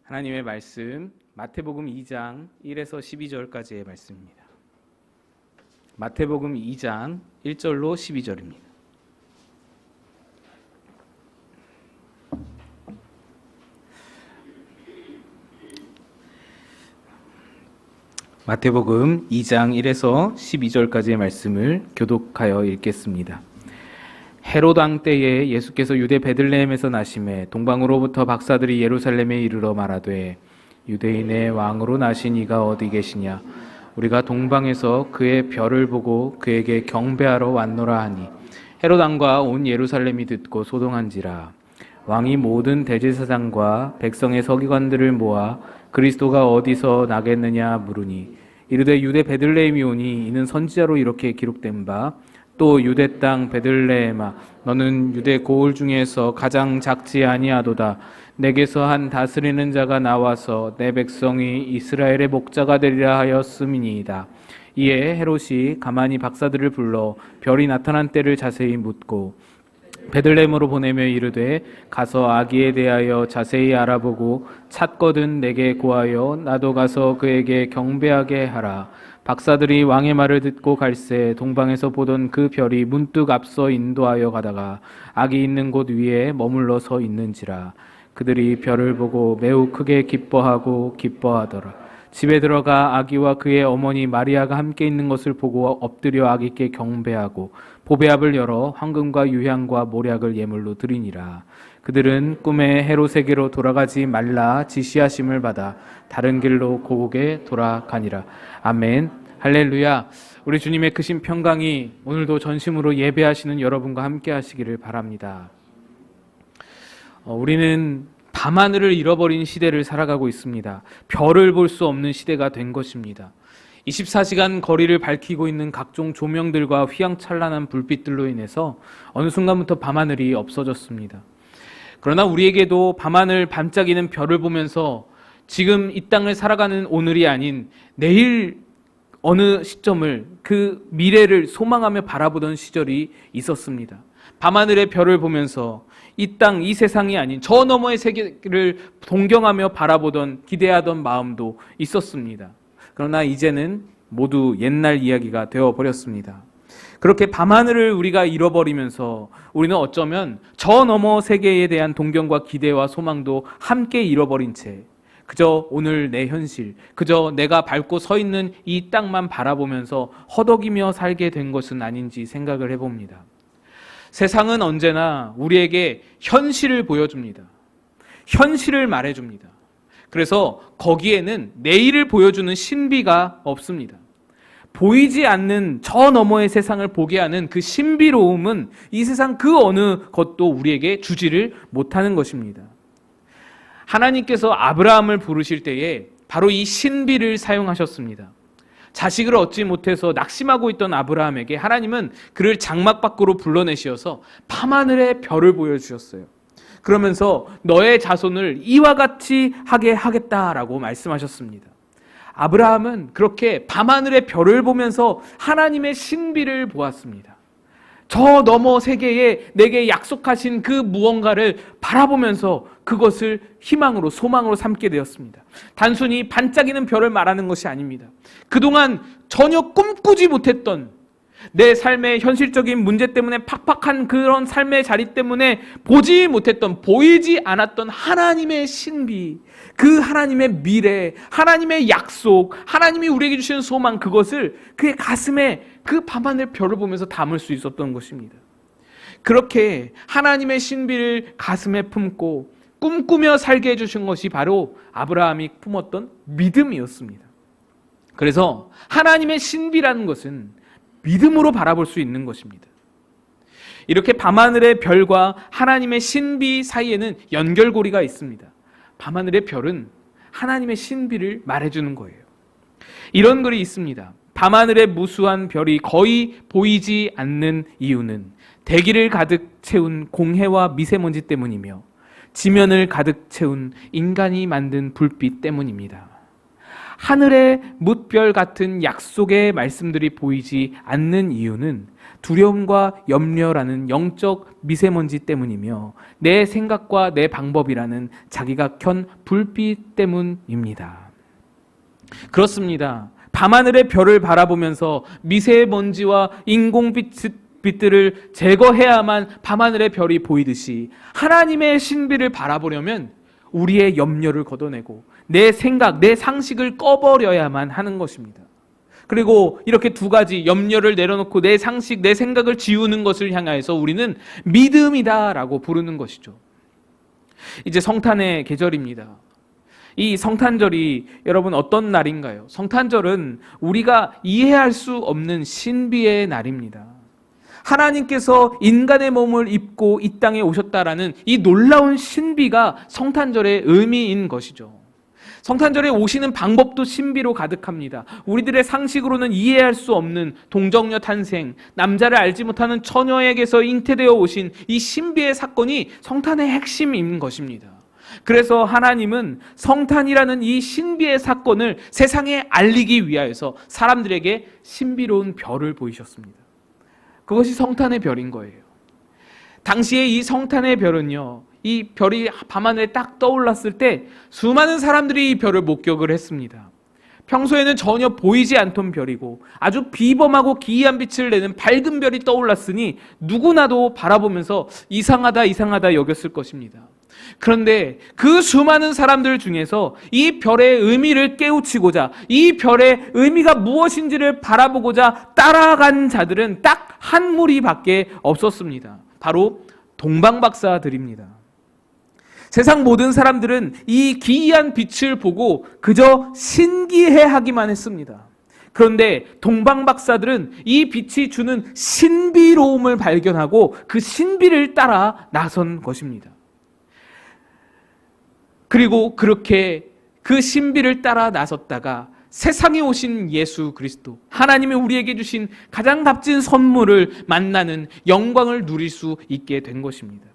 하나님의 말씀 마태복음 2장 1에서 12절까지의 말씀입니다. 마태복음 2장 1절로 12절입니다. 마태복음 2장 1에서 12절까지의 말씀을 교독하여 읽겠습니다. 헤롯 왕 때에 예수께서 유대 베들레헴에서 나심에 동방으로부터 박사들이 예루살렘에 이르러 말하되 유대인의 왕으로 나신 이가 어디 계시냐? 우리가 동방에서 그의 별을 보고 그에게 경배하러 왔노라 하니 헤롯 왕과 온 예루살렘이 듣고 소동한지라. 왕이 모든 대제사장과 백성의 서기관들을 모아 그리스도가 어디서 나겠느냐 물으니 이르되 유대 베들레헴이 오니 이는 선지자로 이렇게 기록된 바 또 유대 땅 베들레헴아 너는 유대 고을 중에서 가장 작지 아니하도다. 내게서 한 다스리는 자가 나와서 내 백성이 이스라엘의 목자가 되리라 하였음이니이다. 이에 헤롯이 가만히 박사들을 불러 별이 나타난 때를 자세히 묻고 베들레헴으로 보내며 이르되 가서 아기에 대하여 자세히 알아보고 찾거든 내게 고하여 나도 가서 그에게 경배하게 하라. 박사들이 왕의 말을 듣고 갈새 동방에서 보던 그 별이 문득 앞서 인도하여 가다가 아기 있는 곳 위에 머물러 서 있는지라. 그들이 별을 보고 매우 크게 기뻐하더라. 집에 들어가 아기와 그의 어머니 마리아가 함께 있는 것을 보고 엎드려 아기께 경배하고 보배압을 열어 황금과 유향과 모략을 예물로 드리니라. 그들은 꿈에 헤롯에게로 돌아가지 말라 지시하심을 받아 다른 길로 고국에 돌아가니라. 아멘. 할렐루야. 우리 주님의 크신 평강이 오늘도 전심으로 예배하시는 여러분과 함께 하시기를 바랍니다. 우리는 밤하늘을 잃어버린 시대를 살아가고 있습니다. 별을 볼 수 없는 시대가 된 것입니다. 24시간 거리를 밝히고 있는 각종 조명들과 휘황찬란한 불빛들로 인해서 어느 순간부터 밤하늘이 없어졌습니다. 그러나 우리에게도 밤하늘 반짝이는 별을 보면서 지금 이 땅을 살아가는 오늘이 아닌 내일 어느 시점을 그 미래를 소망하며 바라보던 시절이 있었습니다. 밤하늘의 별을 보면서 이 땅, 이 세상이 아닌 저 너머의 세계를 동경하며 바라보던 기대하던 마음도 있었습니다. 그러나 이제는 모두 옛날 이야기가 되어버렸습니다. 그렇게 밤하늘을 우리가 잃어버리면서 우리는 어쩌면 저 너머 세계에 대한 동경과 기대와 소망도 함께 잃어버린 채 그저 오늘 내 현실, 그저 내가 밟고 서 있는 이 땅만 바라보면서 허덕이며 살게 된 것은 아닌지 생각을 해봅니다. 세상은 언제나 우리에게 현실을 보여줍니다. 현실을 말해줍니다. 그래서 거기에는 내일을 보여주는 신비가 없습니다. 보이지 않는 저 너머의 세상을 보게 하는 그 신비로움은 이 세상 그 어느 것도 우리에게 주지를 못하는 것입니다. 하나님께서 아브라함을 부르실 때에 바로 이 신비를 사용하셨습니다. 자식을 얻지 못해서 낙심하고 있던 아브라함에게 하나님은 그를 장막 밖으로 불러내시어서 밤하늘의 별을 보여주셨어요. 그러면서 너의 자손을 이와 같이 하게 하겠다라고 말씀하셨습니다. 아브라함은 그렇게 밤하늘의 별을 보면서 하나님의 신비를 보았습니다. 저 너머 세계에 내게 약속하신 그 무언가를 바라보면서 그것을 희망으로 소망으로 삼게 되었습니다. 단순히 반짝이는 별을 말하는 것이 아닙니다. 그동안 전혀 꿈꾸지 못했던 내 삶의 현실적인 문제 때문에 팍팍한 그런 삶의 자리 때문에 보지 못했던, 보이지 않았던 하나님의 신비, 그 하나님의 미래, 하나님의 약속, 하나님이 우리에게 주시는 소망, 그것을 그의 가슴에 그 밤하늘 별을 보면서 담을 수 있었던 것입니다. 그렇게 하나님의 신비를 가슴에 품고 꿈꾸며 살게 해주신 것이 바로 아브라함이 품었던 믿음이었습니다. 그래서 하나님의 신비라는 것은 믿음으로 바라볼 수 있는 것입니다. 이렇게 밤하늘의 별과 하나님의 신비 사이에는 연결고리가 있습니다. 밤하늘의 별은 하나님의 신비를 말해주는 거예요. 이런 글이 있습니다. 밤하늘의 무수한 별이 거의 보이지 않는 이유는 대기를 가득 채운 공해와 미세먼지 때문이며 지면을 가득 채운 인간이 만든 불빛 때문입니다. 하늘의 뭇별 같은 약속의 말씀들이 보이지 않는 이유는 두려움과 염려라는 영적 미세먼지 때문이며 내 생각과 내 방법이라는 자기가 켠 불빛 때문입니다. 그렇습니다. 밤하늘의 별을 바라보면서 미세먼지와 인공빛들을 제거해야만 밤하늘의 별이 보이듯이 하나님의 신비를 바라보려면 우리의 염려를 걷어내고 내 생각, 내 상식을 꺼버려야만 하는 것입니다. 그리고 이렇게 두 가지 염려를 내려놓고 내 상식, 내 생각을 지우는 것을 향하여서 우리는 믿음이다라고 부르는 것이죠. 이제 성탄의 계절입니다. 이 성탄절이 여러분 어떤 날인가요? 성탄절은 우리가 이해할 수 없는 신비의 날입니다. 하나님께서 인간의 몸을 입고 이 땅에 오셨다라는 이 놀라운 신비가 성탄절의 의미인 것이죠. 성탄절에 오시는 방법도 신비로 가득합니다. 우리들의 상식으로는 이해할 수 없는 동정녀 탄생, 남자를 알지 못하는 처녀에게서 잉태되어 오신 이 신비의 사건이 성탄의 핵심인 것입니다. 그래서 하나님은 성탄이라는 이 신비의 사건을 세상에 알리기 위하여서 사람들에게 신비로운 별을 보이셨습니다. 그것이 성탄의 별인 거예요. 당시에 이 성탄의 별은요, 이 별이 밤하늘에 딱 떠올랐을 때 수많은 사람들이 이 별을 목격을 했습니다. 평소에는 전혀 보이지 않던 별이고 아주 비범하고 기이한 빛을 내는 밝은 별이 떠올랐으니 누구나도 바라보면서 이상하다 여겼을 것입니다. 그런데 그 수많은 사람들 중에서 이 별의 의미를 깨우치고자, 이 별의 의미가 무엇인지를 바라보고자 따라간 자들은 딱 한 무리밖에 없었습니다. 바로 동방박사들입니다. 세상 모든 사람들은 이 기이한 빛을 보고 그저 신기해하기만 했습니다. 그런데 동방박사들은 이 빛이 주는 신비로움을 발견하고 그 신비를 따라 나선 것입니다. 그리고 그렇게 그 신비를 따라 나섰다가 세상에 오신 예수 그리스도, 하나님이 우리에게 주신 가장 값진 선물을 만나는 영광을 누릴 수 있게 된 것입니다.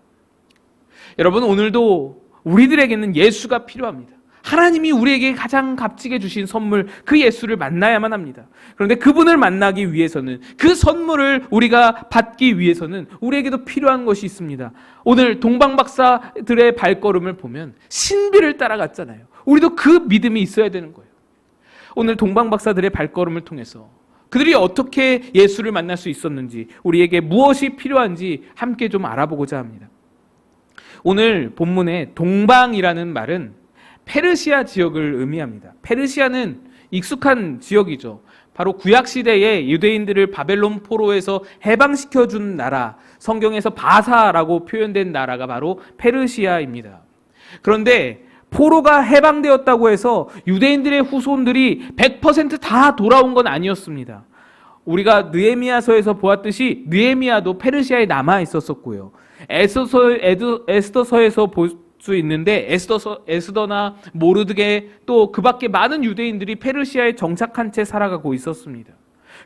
여러분, 오늘도 우리들에게는 예수가 필요합니다. 하나님이 우리에게 가장 값지게 주신 선물, 그 예수를 만나야만 합니다. 그런데 그분을 만나기 위해서는, 그 선물을 우리가 받기 위해서는 우리에게도 필요한 것이 있습니다. 오늘 동방박사들의 발걸음을 보면 신비를 따라갔잖아요. 우리도 그 믿음이 있어야 되는 거예요. 오늘 동방박사들의 발걸음을 통해서 그들이 어떻게 예수를 만날 수 있었는지, 우리에게 무엇이 필요한지 함께 좀 알아보고자 합니다. 오늘 본문의 동방이라는 말은 페르시아 지역을 의미합니다. 페르시아는 익숙한 지역이죠. 바로 구약시대에 유대인들을 바벨론 포로에서 해방시켜준 나라, 성경에서 바사라고 표현된 나라가 바로 페르시아입니다. 그런데 포로가 해방되었다고 해서 유대인들의 후손들이 100% 다 돌아온 건 아니었습니다. 우리가 느헤미야서에서 보았듯이 느헤미야도 페르시아에 남아 있었었고요. 에스더서에서 볼 수 있는데 에스더나 모르드게 또 그 밖에 많은 유대인들이 페르시아에 정착한 채 살아가고 있었습니다.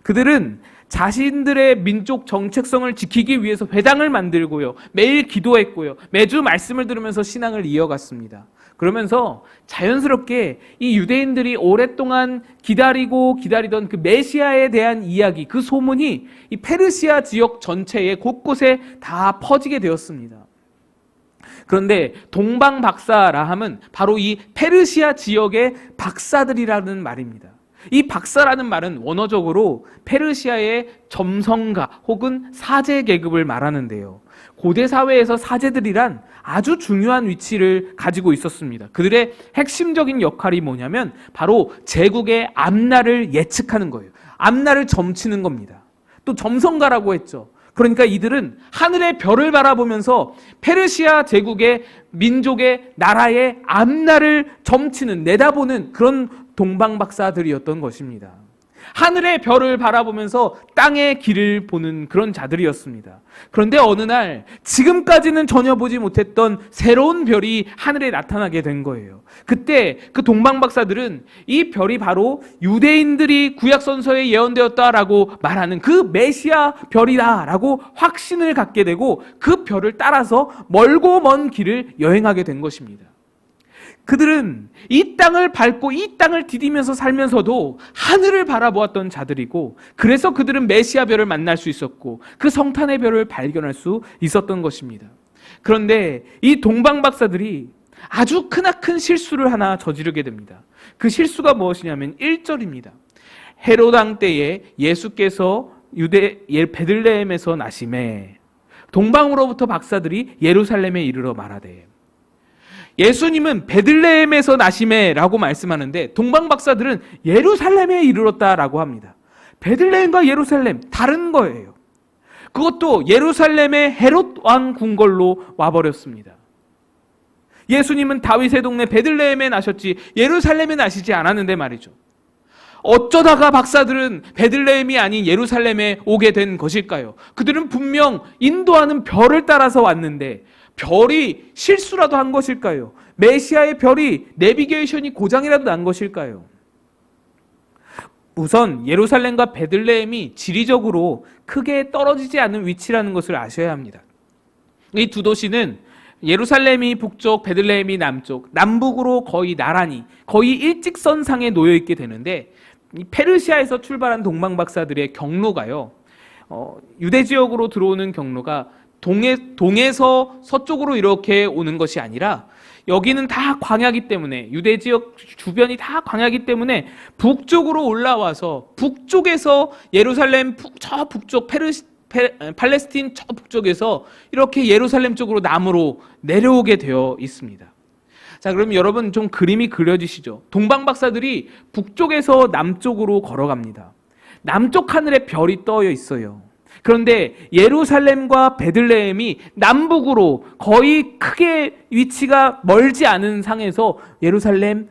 그들은 자신들의 민족 정체성을 지키기 위해서 회당을 만들고요, 매일 기도했고요, 매주 말씀을 들으면서 신앙을 이어갔습니다. 그러면서 자연스럽게 이 유대인들이 오랫동안 기다리던 그 메시아에 대한 이야기, 그 소문이 이 페르시아 지역 전체에 곳곳에 다 퍼지게 되었습니다. 그런데 동방박사라 함은 바로 이 페르시아 지역의 박사들이라는 말입니다. 이 박사라는 말은 원어적으로 페르시아의 점성가 혹은 사제 계급을 말하는데요. 고대 사회에서 사제들이란 아주 중요한 위치를 가지고 있었습니다. 그들의 핵심적인 역할이 뭐냐면 바로 제국의 앞날을 예측하는 거예요. 앞날을 점치는 겁니다. 또 점성가라고 했죠. 그러니까 이들은 하늘의 별을 바라보면서 페르시아 제국의 민족의 나라의 앞날을 점치는, 내다보는 그런 동방박사들이었던 것입니다. 하늘의 별을 바라보면서 땅의 길을 보는 그런 자들이었습니다. 그런데 어느 날 지금까지는 전혀 보지 못했던 새로운 별이 하늘에 나타나게 된 거예요. 그때 그 동방박사들은 이 별이 바로 유대인들이 구약선서에 예언되었다라고 말하는 그 메시아 별이다라고 확신을 갖게 되고 그 별을 따라서 멀고 먼 길을 여행하게 된 것입니다. 그들은 이 땅을 밟고 이 땅을 디디면서 살면서도 하늘을 바라보았던 자들이고, 그래서 그들은 메시아 별을 만날 수 있었고 그 성탄의 별을 발견할 수 있었던 것입니다. 그런데 이 동방 박사들이 아주 크나큰 실수를 하나 저지르게 됩니다. 그 실수가 무엇이냐면 1절입니다. 헤롯 왕 때에 예수께서 베들레헴에서 나심에 동방으로부터 박사들이 예루살렘에 이르러 말하되, 예수님은 베들레헴에서 나심에라고 말씀하는데 동방 박사들은 예루살렘에 이르렀다라고 합니다. 베들레헴과 예루살렘 다른 거예요. 그것도 예루살렘의 헤롯 왕 궁궐로 와버렸습니다. 예수님은 다윗의 동네 베들레헴에 나셨지 예루살렘에 나시지 않았는데 말이죠. 어쩌다가 박사들은 베들레헴이 아닌 예루살렘에 오게 된 것일까요? 그들은 분명 인도하는 별을 따라서 왔는데 별이 실수라도 한 것일까요? 메시아의 별이 내비게이션이 고장이라도 난 것일까요? 우선 예루살렘과 베들레헴이 지리적으로 크게 떨어지지 않은 위치라는 것을 아셔야 합니다. 이 두 도시는 예루살렘이 북쪽, 베들레헴이 남쪽, 남북으로 거의 나란히, 거의 일직선상에 놓여 있게 되는데, 이 페르시아에서 출발한 동방 박사들의 경로가요, 유대 지역으로 들어오는 경로가 동에서 서쪽으로 이렇게 오는 것이 아니라, 여기는 다 광야기 때문에, 유대 지역 주변이 다 광야기 때문에 북쪽으로 올라와서 북쪽에서 예루살렘 저 북쪽 팔레스틴 저 북쪽에서 이렇게 예루살렘 쪽으로 남으로 내려오게 되어 있습니다. 자, 그럼 여러분 좀 그림이 그려지시죠? 동방 박사들이 북쪽에서 남쪽으로 걸어갑니다. 남쪽 하늘에 별이 떠 있어요. 그런데 예루살렘과 베들레헴이 남북으로 거의 크게 위치가 멀지 않은 상에서 예루살렘,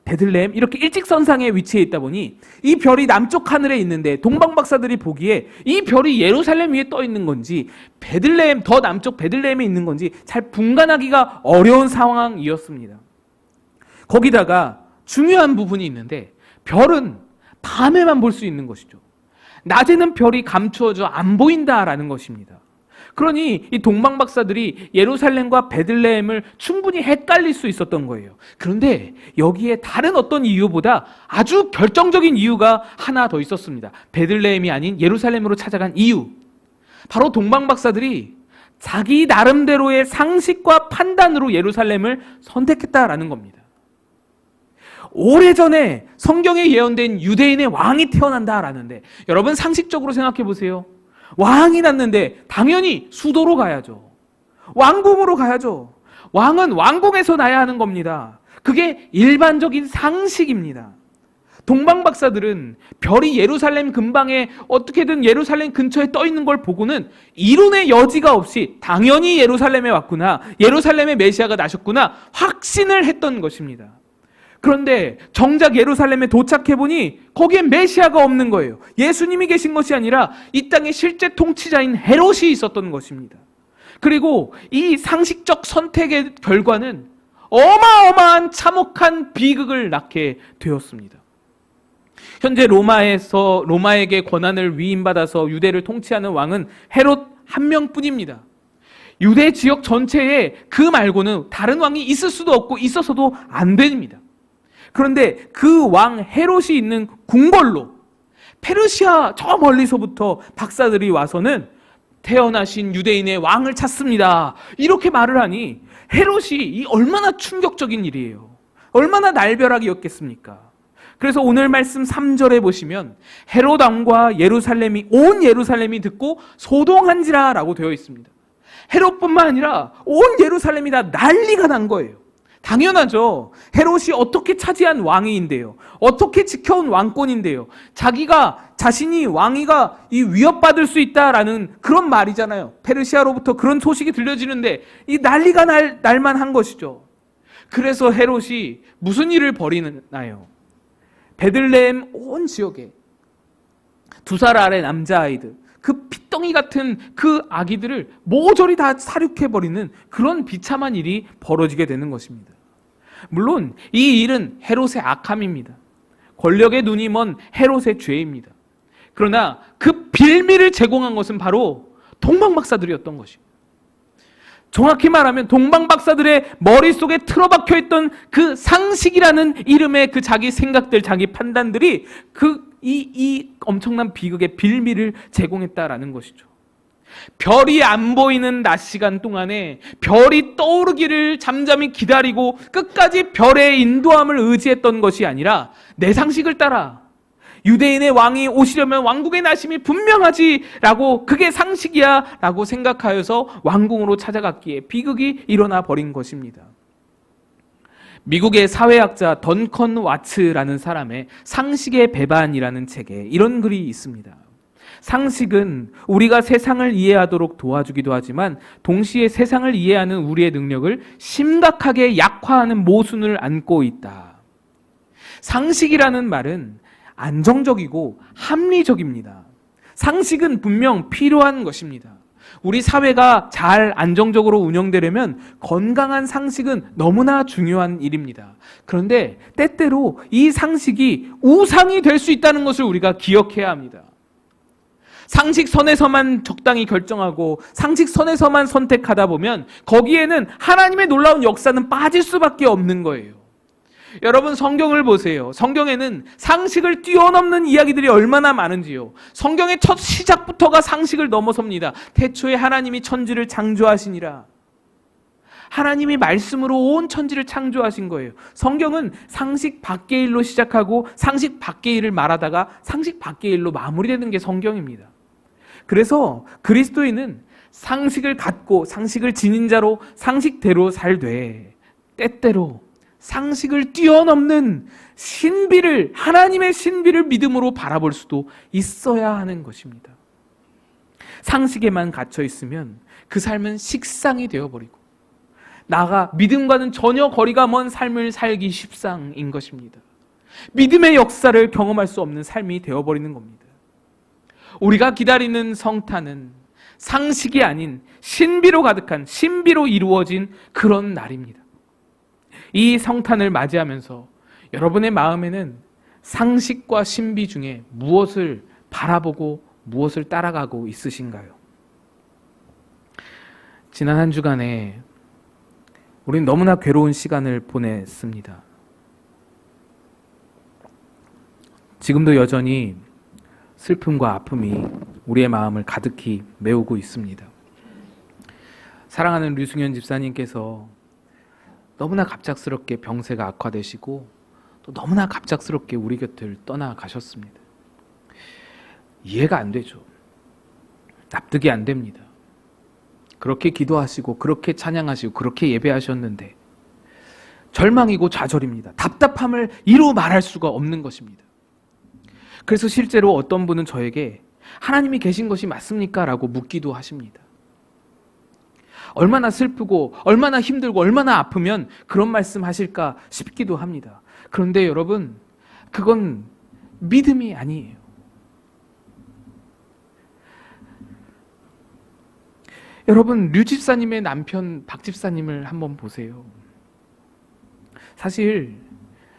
베들레헴 이렇게 일직선상에 위치해 있다 보니 이 별이 남쪽 하늘에 있는데 동방 박사들이 보기에 이 별이 예루살렘 위에 떠 있는 건지 베들레헴, 더 남쪽 베들레헴에 있는 건지 잘 분간하기가 어려운 상황이었습니다. 거기다가 중요한 부분이 있는데, 별은 밤에만 볼 수 있는 것이죠. 낮에는 별이 감추어져 안 보인다라는 것입니다. 그러니 이 동방 박사들이 예루살렘과 베들레헴을 충분히 헷갈릴 수 있었던 거예요. 그런데 여기에 다른 어떤 이유보다 아주 결정적인 이유가 하나 더 있었습니다. 베들레헴이 아닌 예루살렘으로 찾아간 이유. 바로 동방 박사들이 자기 나름대로의 상식과 판단으로 예루살렘을 선택했다라는 겁니다. 오래전에 성경에 예언된 유대인의 왕이 태어난다라는데, 여러분 상식적으로 생각해 보세요. 왕이 났는데 당연히 수도로 가야죠. 왕궁으로 가야죠. 왕은 왕궁에서 나야 하는 겁니다. 그게 일반적인 상식입니다. 동방 박사들은 별이 예루살렘 근방에 어떻게든 예루살렘 근처에 떠 있는 걸 보고는 이론의 여지가 없이 당연히 예루살렘에 왔구나, 예루살렘에 메시아가 나셨구나 확신을 했던 것입니다. 그런데 정작 예루살렘에 도착해보니 거기에 메시아가 없는 거예요. 예수님이 계신 것이 아니라 이 땅의 실제 통치자인 헤롯이 있었던 것입니다. 그리고 이 상식적 선택의 결과는 어마어마한 참혹한 비극을 낳게 되었습니다. 현재 로마에게 권한을 위임받아서 유대를 통치하는 왕은 헤롯 한 명뿐입니다. 유대 지역 전체에 그 말고는 다른 왕이 있을 수도 없고 있어서도 안 됩니다. 그런데 그 왕 헤롯이 있는 궁궐로 페르시아 저 멀리서부터 박사들이 와서는 태어나신 유대인의 왕을 찾습니다, 이렇게 말을 하니 헤롯이 이 얼마나 충격적인 일이에요. 얼마나 날벼락이었겠습니까? 그래서 오늘 말씀 3절에 보시면 헤롯 왕과 온 예루살렘이 듣고 소동한지라 라고 되어 있습니다. 헤롯뿐만 아니라 온 예루살렘이 다 난리가 난 거예요. 당연하죠. 헤롯이 어떻게 차지한 왕위인데요, 어떻게 지켜온 왕권인데요, 자신이 왕위가 위협받을 수 있다라는 그런 말이잖아요. 페르시아로부터 그런 소식이 들려지는데 이 난리가 날만한 것이죠. 그래서 헤롯이 무슨 일을 벌이나요? 베들레헴 온 지역에 2살 아래 남자아이들, 그 핏덩이 같은 그 아기들을 모조리 다 살육해버리는 그런 비참한 일이 벌어지게 되는 것입니다. 물론 이 일은 헤롯의 악함입니다. 권력의 눈이 먼 헤롯의 죄입니다. 그러나 그 빌미를 제공한 것은 바로 동방 박사들이었던 것입니다. 정확히 말하면 동방박사들의 머릿속에 틀어박혀 있던 그 상식이라는 이름의 그 자기 생각들, 자기 판단들이 이 엄청난 비극의 빌미를 제공했다라는 것이죠. 별이 안 보이는 낮 시간 동안에 별이 떠오르기를 잠잠히 기다리고 끝까지 별의 인도함을 의지했던 것이 아니라 내 상식을 따라 유대인의 왕이 오시려면 왕국의 나심이 분명하지라고, 그게 상식이야라고 생각하여서 왕궁으로 찾아갔기에 비극이 일어나 버린 것입니다. 미국의 사회학자 던컨 와츠라는 사람의 상식의 배반이라는 책에 이런 글이 있습니다. 상식은 우리가 세상을 이해하도록 도와주기도 하지만 동시에 세상을 이해하는 우리의 능력을 심각하게 약화하는 모순을 안고 있다. 상식이라는 말은 안정적이고 합리적입니다. 상식은 분명 필요한 것입니다. 우리 사회가 잘 안정적으로 운영되려면 건강한 상식은 너무나 중요한 일입니다. 그런데 때때로 이 상식이 우상이 될 수 있다는 것을 우리가 기억해야 합니다. 상식선에서만 적당히 결정하고 상식선에서만 선택하다 보면 거기에는 하나님의 놀라운 역사는 빠질 수밖에 없는 거예요. 여러분, 성경을 보세요. 성경에는 상식을 뛰어넘는 이야기들이 얼마나 많은지요. 성경의 첫 시작부터가 상식을 넘어섭니다. 태초에 하나님이 천지를 창조하시니라. 하나님이 말씀으로 온 천지를 창조하신 거예요. 성경은 상식 밖의 일로 시작하고 상식 밖의 일을 말하다가 상식 밖의 일로 마무리되는 게 성경입니다. 그래서 그리스도인은 상식을 갖고 상식을 지닌 자로 상식대로 살되 때때로 상식을 뛰어넘는 신비를, 하나님의 신비를 믿음으로 바라볼 수도 있어야 하는 것입니다. 상식에만 갇혀 있으면 그 삶은 식상이 되어버리고 나가 믿음과는 전혀 거리가 먼 삶을 살기 십상인 것입니다. 믿음의 역사를 경험할 수 없는 삶이 되어버리는 겁니다. 우리가 기다리는 성탄은 상식이 아닌 신비로 가득한, 신비로 이루어진 그런 날입니다. 이 성탄을 맞이하면서 여러분의 마음에는 상식과 신비 중에 무엇을 바라보고 무엇을 따라가고 있으신가요? 지난 한 주간에 우리는 너무나 괴로운 시간을 보냈습니다. 지금도 여전히 슬픔과 아픔이 우리의 마음을 가득히 메우고 있습니다. 사랑하는 류승현 집사님께서 너무나 갑작스럽게 병세가 악화되시고 또 너무나 갑작스럽게 우리 곁을 떠나가셨습니다. 이해가 안 되죠. 납득이 안 됩니다. 그렇게 기도하시고 그렇게 찬양하시고 그렇게 예배하셨는데 절망이고 좌절입니다. 답답함을 이루 말할 수가 없는 것입니다. 그래서 실제로 어떤 분은 저에게 하나님이 계신 것이 맞습니까? 라고 묻기도 하십니다. 얼마나 슬프고 얼마나 힘들고 얼마나 아프면 그런 말씀 하실까 싶기도 합니다. 그런데 여러분, 그건 믿음이 아니에요. 여러분, 류 집사님의 남편 박 집사님을 한번 보세요. 사실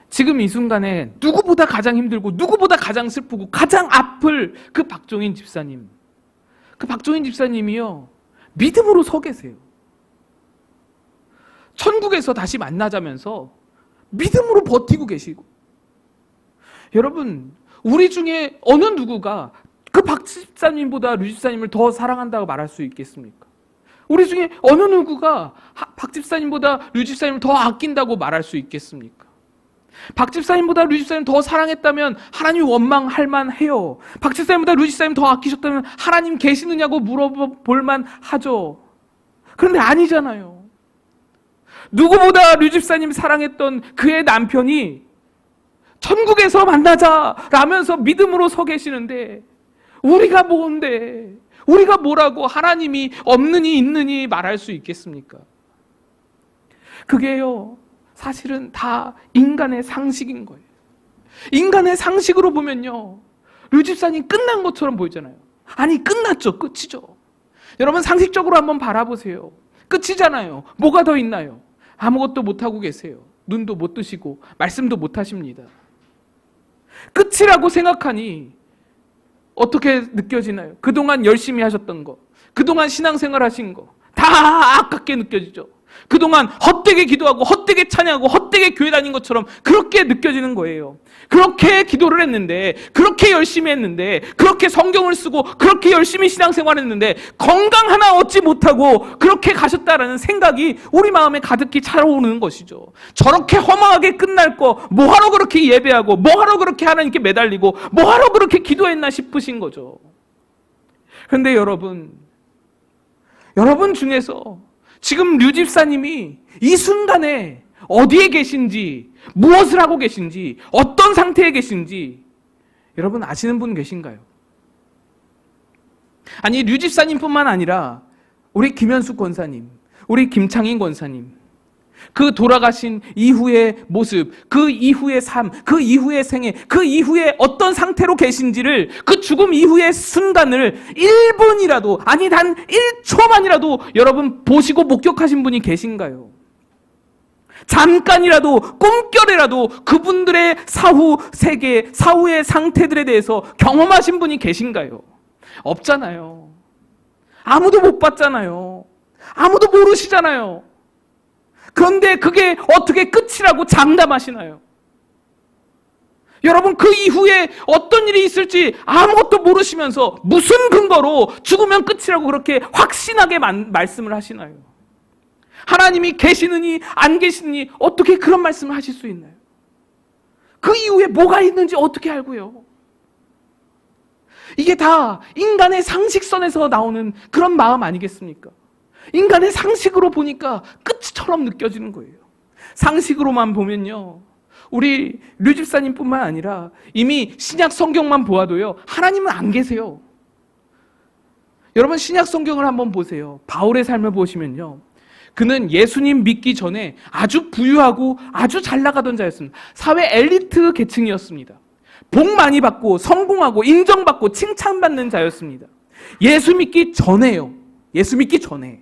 지금 이 순간에 누구보다 가장 힘들고 누구보다 가장 슬프고 가장 아플 그 박종인 집사님, 그 박종인 집사님이요, 믿음으로 서 계세요. 천국에서 다시 만나자면서 믿음으로 버티고 계시고, 여러분, 우리 중에 어느 누구가 그 박 집사님보다 류 집사님을 더 사랑한다고 말할 수 있겠습니까? 우리 중에 어느 누구가 박 집사님보다 류 집사님을 더 아낀다고 말할 수 있겠습니까? 박 집사님보다 류 집사님 더 사랑했다면 하나님이 원망할 만해요. 박 집사님보다 류 집사님 더 아끼셨다면 하나님 계시느냐고 물어볼 만하죠. 그런데 아니잖아요. 누구보다 류 집사님 사랑했던 그의 남편이 천국에서 만나자라면서 믿음으로 서 계시는데 우리가 뭔데, 우리가 뭐라고 하나님이 없느니 있느니 말할 수 있겠습니까? 그게요, 사실은 다 인간의 상식인 거예요. 인간의 상식으로 보면요, 류 집사님 끝난 것처럼 보이잖아요. 아니, 끝났죠. 끝이죠. 여러분, 상식적으로 한번 바라보세요. 끝이잖아요. 뭐가 더 있나요? 아무것도 못하고 계세요. 눈도 못 뜨시고 말씀도 못 하십니다. 끝이라고 생각하니 어떻게 느껴지나요? 그동안 열심히 하셨던 거, 그동안 신앙생활 하신 거, 다 아깝게 느껴지죠. 그동안 헛되게 기도하고 헛되게 찬양하고 헛되게 교회 다닌 것처럼 그렇게 느껴지는 거예요. 그렇게 기도를 했는데, 그렇게 열심히 했는데, 그렇게 성경을 쓰고 그렇게 열심히 신앙생활을 했는데 건강 하나 얻지 못하고 그렇게 가셨다라는 생각이 우리 마음에 가득히 차오르는 것이죠. 저렇게 허망하게 끝날 거 뭐하러 그렇게 예배하고 뭐하러 그렇게 하나님께 매달리고 뭐하러 그렇게 기도했나 싶으신 거죠. 그런데 여러분 중에서 지금 류 집사님이 이 순간에 어디에 계신지, 무엇을 하고 계신지, 어떤 상태에 계신지 여러분 아시는 분 계신가요? 아니, 류 집사님뿐만 아니라 우리 김현숙 권사님, 우리 김창인 권사님, 그 돌아가신 이후의 모습, 그 이후의 삶, 그 이후의 생애, 그 이후에 어떤 상태로 계신지를, 그 죽음 이후의 순간을 1분이라도, 아니 단 1초만이라도 여러분 보시고 목격하신 분이 계신가요? 잠깐이라도, 꿈결이라도 그분들의 사후 세계, 사후의 상태들에 대해서 경험하신 분이 계신가요? 없잖아요. 아무도 못 봤잖아요. 아무도 모르시잖아요. 그런데 그게 어떻게 끝이라고 장담하시나요? 여러분, 그 이후에 어떤 일이 있을지 아무것도 모르시면서 무슨 근거로 죽으면 끝이라고 그렇게 확신하게 말씀을 하시나요? 하나님이 계시느니 안 계시느니 어떻게 그런 말씀을 하실 수 있나요? 그 이후에 뭐가 있는지 어떻게 알고요? 이게 다 인간의 상식선에서 나오는 그런 마음 아니겠습니까? 인간의 상식으로 보니까 끝처럼 느껴지는 거예요. 상식으로만 보면요, 우리 류 집사님뿐만 아니라 이미 신약 성경만 보아도요, 하나님은 안 계세요. 여러분, 신약 성경을 한번 보세요. 바울의 삶을 보시면요, 그는 예수님 믿기 전에 아주 부유하고 아주 잘 나가던 자였습니다. 사회 엘리트 계층이었습니다. 복 많이 받고 성공하고 인정받고 칭찬받는 자였습니다. 예수 믿기 전에요. 예수 믿기 전에.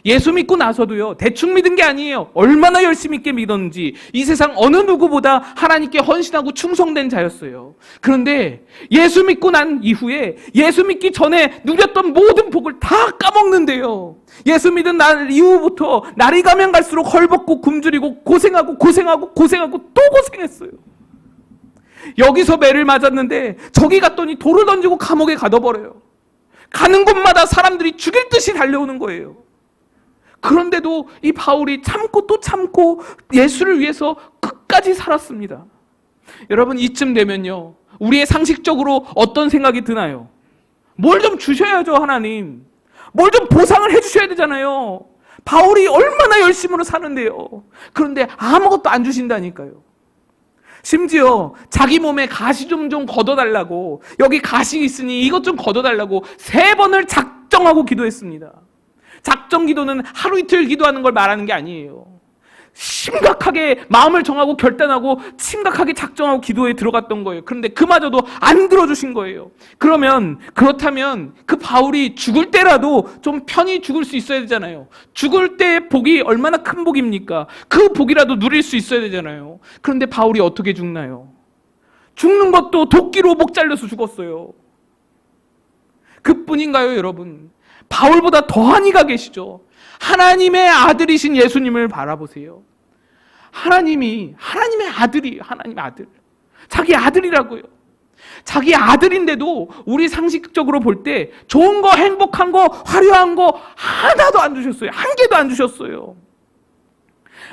예수 믿고 나서도요, 대충 믿은 게 아니에요. 얼마나 열심히 있게 믿었는지 이 세상 어느 누구보다 하나님께 헌신하고 충성된 자였어요. 그런데 예수 믿고 난 이후에 예수 믿기 전에 누렸던 모든 복을 다 까먹는데요. 예수 믿은 날 이후부터 날이 가면 갈수록 헐벗고 굶주리고 고생하고 또 고생했어요. 여기서 매를 맞았는데 저기 갔더니 돌을 던지고 감옥에 가둬버려요. 가는 곳마다 사람들이 죽일 듯이 달려오는 거예요. 그런데도 이 바울이 참고 또 참고 예수를 위해서 끝까지 살았습니다. 여러분, 이쯤 되면요, 우리의 상식적으로 어떤 생각이 드나요? 뭘 좀 주셔야죠, 하나님. 뭘 좀 보상을 해주셔야 되잖아요. 바울이 얼마나 열심으로 사는데요. 그런데 아무것도 안 주신다니까요. 심지어 자기 몸에 가시 좀 걷어달라고, 여기 가시 있으니 이것 좀 걷어달라고 3번을 작정하고 기도했습니다. 작정 기도는 하루 이틀 기도하는 걸 말하는 게 아니에요. 심각하게 마음을 정하고 결단하고 심각하게 작정하고 기도에 들어갔던 거예요. 그런데 그마저도 안 들어주신 거예요. 그렇다면 그 바울이 죽을 때라도 좀 편히 죽을 수 있어야 되잖아요. 죽을 때 복이 얼마나 큰 복입니까? 그 복이라도 누릴 수 있어야 되잖아요. 그런데 바울이 어떻게 죽나요? 죽는 것도 도끼로 목 잘려서 죽었어요. 그뿐인가요, 여러분? 바울보다 더한 이가 계시죠. 하나님의 아들이신 예수님을 바라보세요. 하나님의 아들. 자기 아들이라고요. 자기 아들인데도 우리 상식적으로 볼 때 좋은 거, 행복한 거, 화려한 거 하나도 안 주셨어요. 한 개도 안 주셨어요.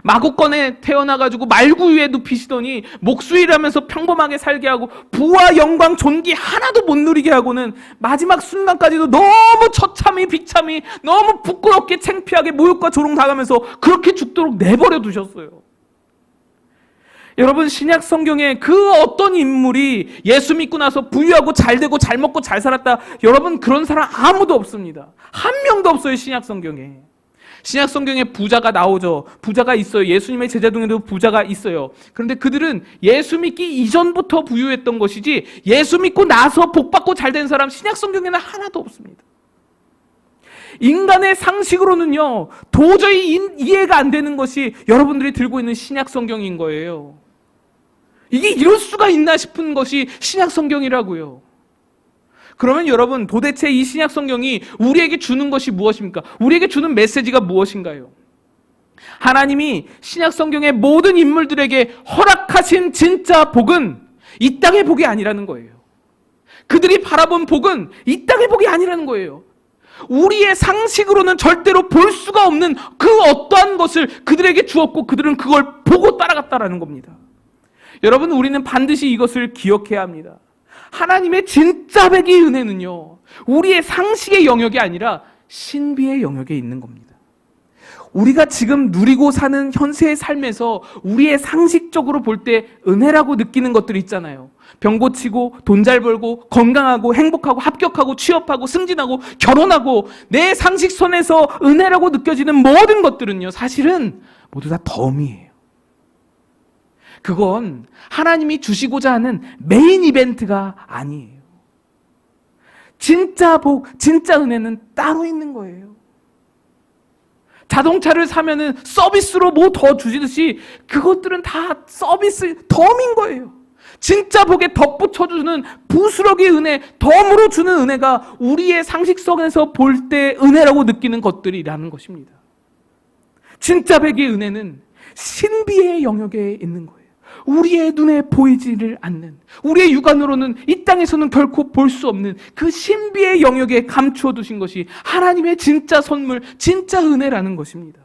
마구간에 태어나가지고 말구유에 눕히시더니 목수일하면서 평범하게 살게 하고 부와 영광, 존귀 하나도 못 누리게 하고는 마지막 순간까지도 너무 처참히 비참히 너무 부끄럽게 창피하게 모욕과 조롱 당하면서 그렇게 죽도록 내버려 두셨어요. 여러분, 신약 성경에 그 어떤 인물이 예수 믿고 나서 부유하고 잘 되고 잘 먹고 잘 살았다, 여러분 그런 사람 아무도 없습니다. 한 명도 없어요. 신약 성경에. 신약 성경에 부자가 나오죠. 부자가 있어요. 예수님의 제자 중에도 부자가 있어요. 그런데 그들은 예수 믿기 이전부터 부유했던 것이지 예수 믿고 나서 복받고 잘된 사람 신약 성경에는 하나도 없습니다. 인간의 상식으로는요, 도저히 이해가 안 되는 것이 여러분들이 들고 있는 신약 성경인 거예요. 이게 이럴 수가 있나 싶은 것이 신약 성경이라고요. 그러면 여러분, 도대체 이 신약 성경이 우리에게 주는 것이 무엇입니까? 우리에게 주는 메시지가 무엇인가요? 하나님이 신약 성경의 모든 인물들에게 허락하신 진짜 복은 이 땅의 복이 아니라는 거예요. 그들이 바라본 복은 이 땅의 복이 아니라는 거예요. 우리의 상식으로는 절대로 볼 수가 없는 그 어떠한 것을 그들에게 주었고 그들은 그걸 보고 따라갔다라는 겁니다. 여러분, 우리는 반드시 이것을 기억해야 합니다. 하나님의 진짜 백의 은혜는요, 우리의 상식의 영역이 아니라 신비의 영역에 있는 겁니다. 우리가 지금 누리고 사는 현세의 삶에서 우리의 상식적으로 볼 때 은혜라고 느끼는 것들이 있잖아요. 병 고치고 돈 잘 벌고 건강하고 행복하고 합격하고 취업하고 승진하고 결혼하고 내 상식선에서 은혜라고 느껴지는 모든 것들은요, 사실은 모두 다 덤이에요. 그건 하나님이 주시고자 하는 메인 이벤트가 아니에요. 진짜 복, 진짜 은혜는 따로 있는 거예요. 자동차를 사면은 서비스로 뭐 더 주시듯이 그것들은 다 서비스 덤인 거예요. 진짜 복에 덧붙여주는 부스러기 은혜, 덤으로 주는 은혜가 우리의 상식선에서 볼 때 은혜라고 느끼는 것들이라는 것입니다. 진짜 백의 은혜는 신비의 영역에 있는 거예요. 우리의 눈에 보이지를 않는, 우리의 육안으로는 이 땅에서는 결코 볼 수 없는 그 신비의 영역에 감추어 두신 것이 하나님의 진짜 선물, 진짜 은혜라는 것입니다.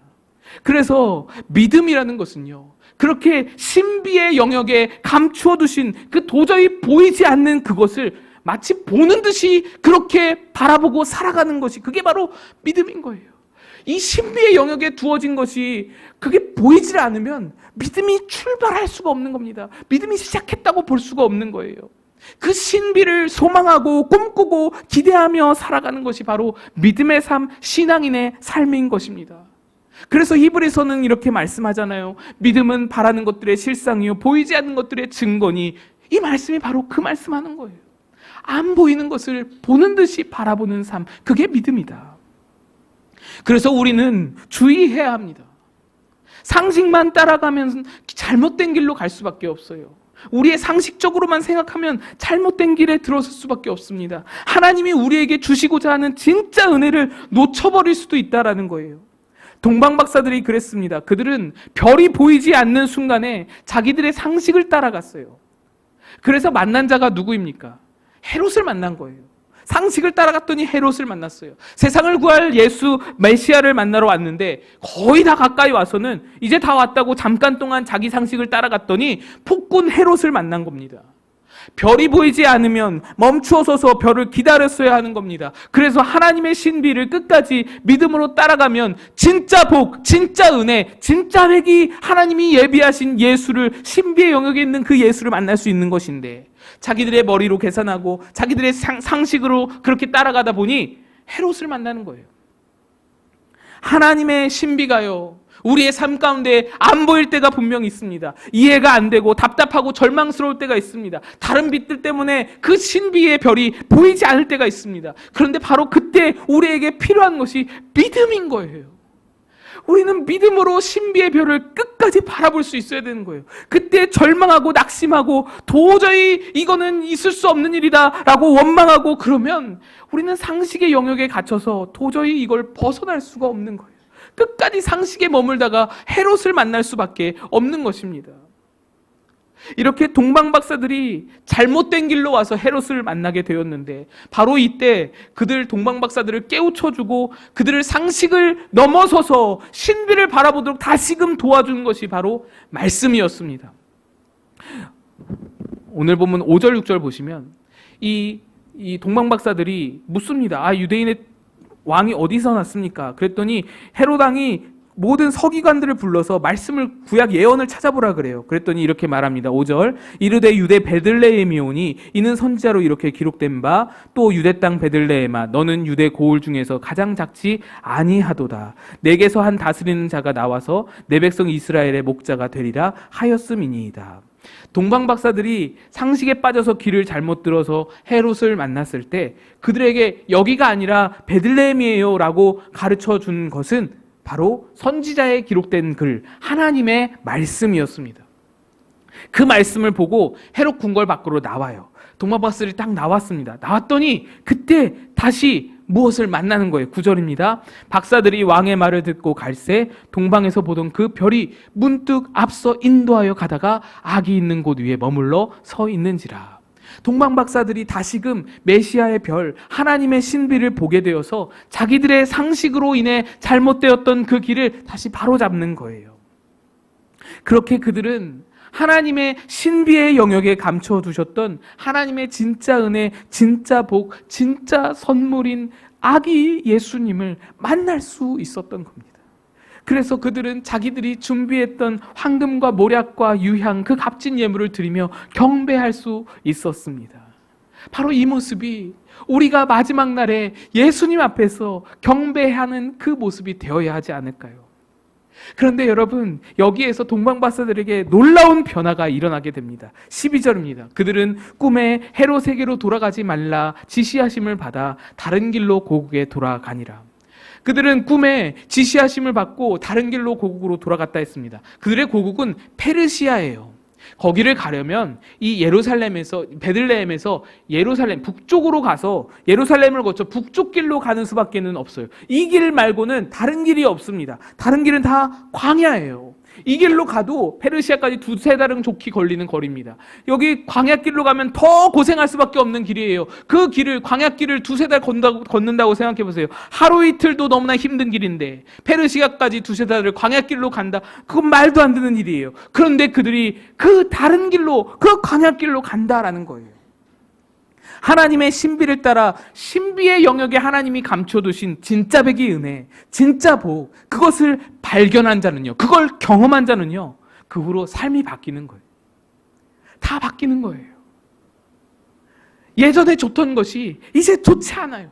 그래서 믿음이라는 것은요, 그렇게 신비의 영역에 감추어 두신 그 도저히 보이지 않는 그것을 마치 보는 듯이 그렇게 바라보고 살아가는 것이, 그게 바로 믿음인 거예요. 이 신비의 영역에 두어진 것이 그게 보이질 않으면 믿음이 출발할 수가 없는 겁니다. 믿음이 시작했다고 볼 수가 없는 거예요. 그 신비를 소망하고 꿈꾸고 기대하며 살아가는 것이 바로 믿음의 삶, 신앙인의 삶인 것입니다. 그래서 히브리서는 이렇게 말씀하잖아요. 믿음은 바라는 것들의 실상이요 보이지 않는 것들의 증거니. 이 말씀이 바로 그 말씀하는 거예요. 안 보이는 것을 보는 듯이 바라보는 삶, 그게 믿음이다. 그래서 우리는 주의해야 합니다. 상식만 따라가면 잘못된 길로 갈 수밖에 없어요. 우리의 상식적으로만 생각하면 잘못된 길에 들어설 수밖에 없습니다. 하나님이 우리에게 주시고자 하는 진짜 은혜를 놓쳐버릴 수도 있다라는 거예요. 동방박사들이 그랬습니다. 그들은 별이 보이지 않는 순간에 자기들의 상식을 따라갔어요. 그래서 만난 자가 누구입니까? 헤롯을 만난 거예요. 상식을 따라갔더니 헤롯을 만났어요. 세상을 구할 예수 메시아를 만나러 왔는데 거의 다 가까이 와서는 이제 다 왔다고 잠깐 동안 자기 상식을 따라갔더니 폭군 헤롯을 만난 겁니다. 별이 보이지 않으면 멈추어 서서 별을 기다렸어야 하는 겁니다. 그래서 하나님의 신비를 끝까지 믿음으로 따라가면 진짜 복, 진짜 은혜, 진짜 백이 하나님이 예비하신 예수를, 신비의 영역에 있는 그 예수를 만날 수 있는 것인데, 자기들의 머리로 계산하고 자기들의 상식으로 그렇게 따라가다 보니 헤롯을 만나는 거예요. 하나님의 신비가요, 우리의 삶 가운데 안 보일 때가 분명히 있습니다. 이해가 안 되고 답답하고 절망스러울 때가 있습니다. 다른 빛들 때문에 그 신비의 별이 보이지 않을 때가 있습니다. 그런데 바로 그때 우리에게 필요한 것이 믿음인 거예요. 우리는 믿음으로 신비의 별을 끝까지 바라볼 수 있어야 되는 거예요. 그때 절망하고 낙심하고 도저히 이거는 있을 수 없는 일이다 라고 원망하고 그러면 우리는 상식의 영역에 갇혀서 도저히 이걸 벗어날 수가 없는 거예요. 끝까지 상식에 머물다가 헤롯을 만날 수밖에 없는 것입니다. 이렇게 동방박사들이 잘못된 길로 와서 헤롯을 만나게 되었는데, 바로 이때 그들 동방박사들을 깨우쳐주고 그들을 상식을 넘어서서 신비를 바라보도록 다시금 도와주는 것이 바로 말씀이었습니다. 오늘 보면 5절 6절 보시면 이 동방박사들이 묻습니다. 유대인의 왕이 어디서 났습니까? 그랬더니 헤롯 왕이 모든 서기관들을 불러서 말씀을, 구약 예언을 찾아보라 그래요. 그랬더니 이렇게 말합니다. 5절, 이르되 유대 베들레헴이오니 이는 선지자로 이렇게 기록된 바, 또 유대 땅 베들레헴아 너는 유대 고을 중에서 가장 작지 아니하도다. 내게서 한 다스리는 자가 나와서 내 백성 이스라엘의 목자가 되리라 하였음이니이다. 동방박사들이 상식에 빠져서 길을 잘못 들어서 헤롯을 만났을 때 그들에게 여기가 아니라 베들레헴이에요 라고 가르쳐 준 것은 바로 선지자에 기록된 글, 하나님의 말씀이었습니다. 그 말씀을 보고 헤롯 궁궐 밖으로 나와요. 동방박사들이 딱 나왔습니다. 나왔더니 그때 다시 무엇을 만나는 거예요? 9절입니다. 박사들이 왕의 말을 듣고 갈새 동방에서 보던 그 별이 문득 앞서 인도하여 가다가 악이 있는 곳 위에 머물러 서 있는지라. 동방박사들이 다시금 메시아의 별, 하나님의 신비를 보게 되어서 자기들의 상식으로 인해 잘못되었던 그 길을 다시 바로잡는 거예요. 그렇게 그들은 하나님의 신비의 영역에 감춰두셨던 하나님의 진짜 은혜, 진짜 복, 진짜 선물인 아기 예수님을 만날 수 있었던 겁니다. 그래서 그들은 자기들이 준비했던 황금과 모략과 유향, 그 값진 예물을 드리며 경배할 수 있었습니다. 바로 이 모습이 우리가 마지막 날에 예수님 앞에서 경배하는 그 모습이 되어야 하지 않을까요? 그런데 여러분, 여기에서 동방박사들에게 놀라운 변화가 일어나게 됩니다. 12절입니다. 그들은 꿈에 헤롯에게로 돌아가지 말라 지시하심을 받아 다른 길로 고국에 돌아가니라. 그들은 꿈에 지시하심을 받고 다른 길로 고국으로 돌아갔다 했습니다. 그들의 고국은 페르시아예요. 거기를 가려면 이 베들레헴에서 예루살렘 북쪽으로 가서 예루살렘을 거쳐 북쪽 길로 가는 수밖에는 없어요. 이 길 말고는 다른 길이 없습니다. 다른 길은 다 광야예요. 이 길로 가도 페르시아까지 2-3달은 좋게 걸리는 거리입니다. 여기 광야길로 가면 더 고생할 수밖에 없는 길이에요. 그 길을, 광야길을 2-3달 걷는다고 생각해 보세요. 하루 이틀도 너무나 힘든 길인데 페르시아까지 2-3달을 광야길로 간다. 그건 말도 안 되는 일이에요. 그런데 그들이 그 다른 길로, 그 광야길로 간다라는 거예요. 하나님의 신비를 따라 신비의 영역에 하나님이 감춰두신 진짜 백의 은혜, 진짜 복, 그것을 발견한 자는요, 그걸 경험한 자는요, 그 후로 삶이 바뀌는 거예요. 다 바뀌는 거예요. 예전에 좋던 것이 이제 좋지 않아요.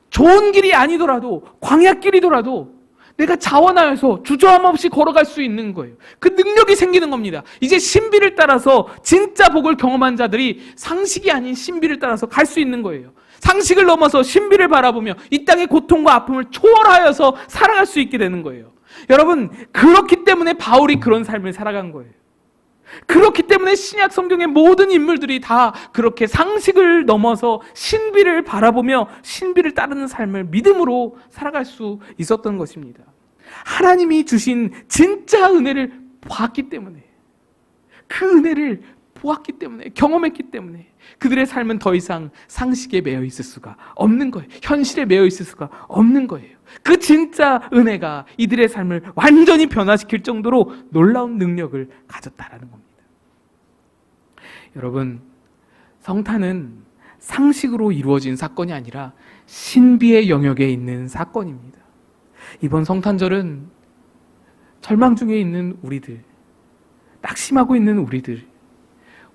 좋은 길이 아니더라도, 광야길이더라도 내가 자원하여서 주저함 없이 걸어갈 수 있는 거예요. 그 능력이 생기는 겁니다. 이제 신비를 따라서 진짜 복을 경험한 자들이 상식이 아닌 신비를 따라서 갈 수 있는 거예요. 상식을 넘어서 신비를 바라보며 이 땅의 고통과 아픔을 초월하여서 살아갈 수 있게 되는 거예요. 여러분, 그렇기 때문에 바울이 그런 삶을 살아간 거예요. 그렇기 때문에 신약 성경의 모든 인물들이 다 그렇게 상식을 넘어서 신비를 바라보며 신비를 따르는 삶을 믿음으로 살아갈 수 있었던 것입니다. 하나님이 주신 진짜 은혜를 보았기 때문에, 그 은혜를 보았기 때문에, 경험했기 때문에 그들의 삶은 더 이상 상식에 매여 있을 수가 없는 거예요. 현실에 매여 있을 수가 없는 거예요. 그 진짜 은혜가 이들의 삶을 완전히 변화시킬 정도로 놀라운 능력을 가졌다라는 겁니다. 여러분, 성탄은 상식으로 이루어진 사건이 아니라 신비의 영역에 있는 사건입니다. 이번 성탄절은 절망 중에 있는 우리들, 낙심하고 있는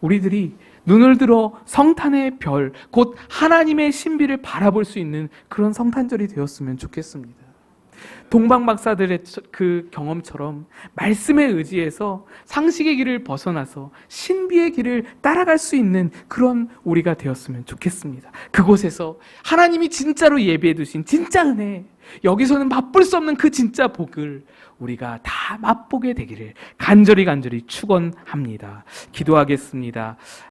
우리들이 눈을 들어 성탄의 별, 곧 하나님의 신비를 바라볼 수 있는 그런 성탄절이 되었으면 좋겠습니다. 동방박사들의 그 경험처럼 말씀에 의지해서 상식의 길을 벗어나서 신비의 길을 따라갈 수 있는 그런 우리가 되었으면 좋겠습니다. 그곳에서 하나님이 진짜로 예비해 두신 진짜 은혜, 여기서는 맛볼 수 없는 그 진짜 복을 우리가 다 맛보게 되기를 간절히 축원합니다. 기도하겠습니다.